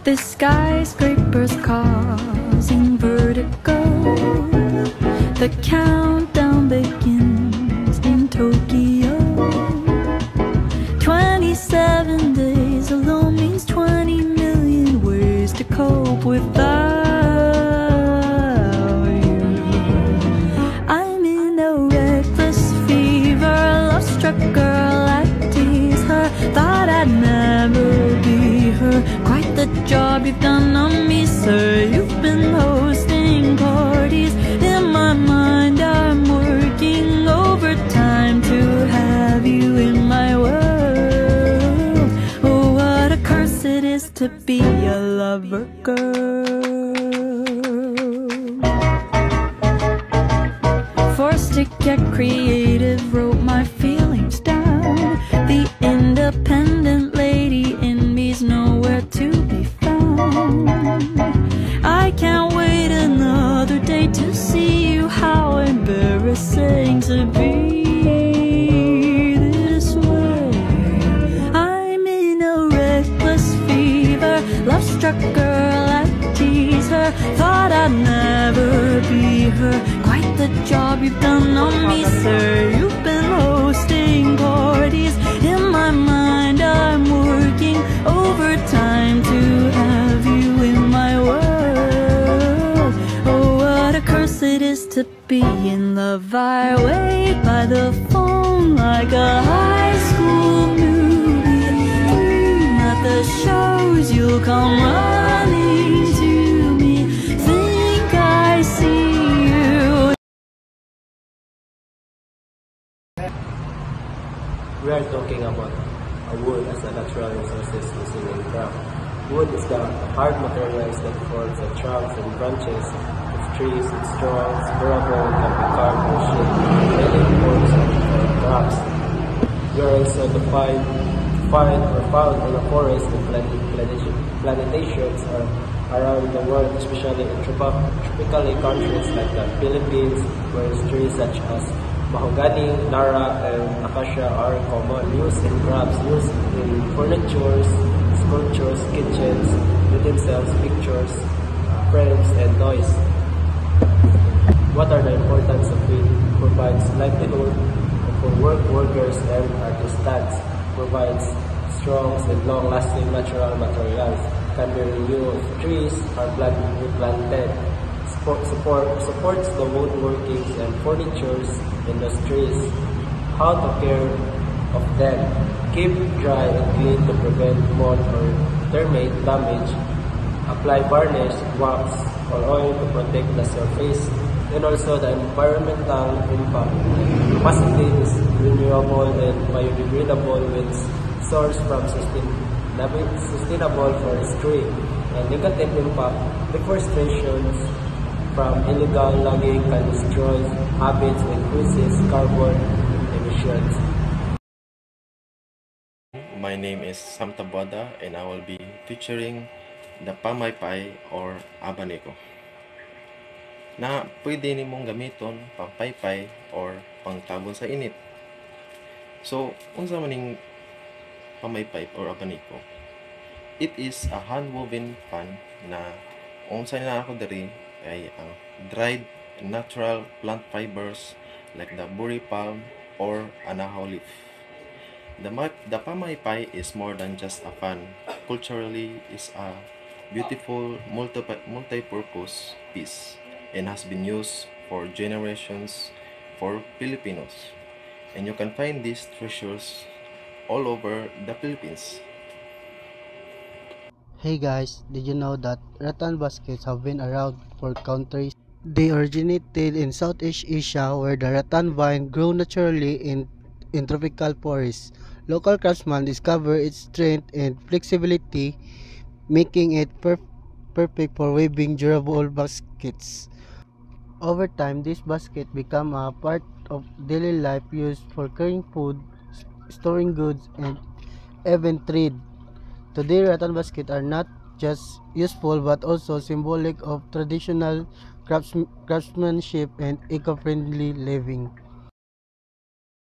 The skyscrapers causing vertigo. The countdown begins in Tokyo. 27 days alone means 20 million ways to cope without you. I'm in a reckless fever, love-struck girl, I tease her. Thought I'd never be her. Quite the job you've done on me, sir. You've been hosting parties. In my mind I'm working overtime to have you in my world. Oh, what a curse it is to be a lover girl. Forced to get creative, wrote my feelings down. The independent lady in me's nowhere to be found. I can't wait another day to see you. How embarrassing to be this way. I'm in a reckless fever, love-struck girl, I tease her. Thought I'd never be her. Quite the job you've done on me, sir. You've been hosting parties. In my mind I'm working overtime to have you in my world. Oh, what a curse it is to be in love. I wait by the phone like a high school movie. At the shows you'll come running to me. Think I see you. We are talking about wood as a natural resources using in craft. Wood is the hard materials that forms the trunks and branches of trees. It's strong, it's durable, and can be carved or shaped in many forms of crafts. We are also find or found in the forest and plantations around the world, especially in tropical countries like the Philippines, where trees such as mahogany, nara, and acacia are common. Used in crafts, used in furniture, sculptures, kitchens, utensils, pictures, frames, and toys. What are the importance of it? Provides livelihood for workers and artisans. Provides strong and long-lasting natural materials. Can be reused. Trees are replanted. Supports the woodworkings and furniture industries. How to care of them? Keep dry and clean to prevent mold or termite damage. Apply varnish, wax, or oil to protect the surface. And also the environmental impact. Capacity is renewable and biodegradable with source from sustainable forestry. And negative impact, deforestation from illegal logging can destroy habits and increases carbon emissions. My name is Sam Taboada and I will be featuring the pamaypay or abanico na pwede nimong gamiton pampaypay or pangtabon sa init. So, unsa maning pamaypay or abanico? It is a hand-woven fan na unsa na ako diri ay ang dried natural plant fibers like the buri palm or anahaw leaf. The pamaypay is more than just a fan. Culturally, is a beautiful multi-purpose piece and has been used for generations for Filipinos. And you can find these treasures all over the Philippines. Hey guys, did you know that rattan baskets have been around for countries? They originated in Southeast Asia, where the rattan vine grew naturally in tropical forests. Local craftsmen discovered its strength and flexibility, making it perfect for weaving durable baskets. Over time, this basket became a part of daily life, used for carrying food, storing goods, and even trade. Today, rattan baskets are not just useful but also symbolic of traditional craftsmanship and eco-friendly living.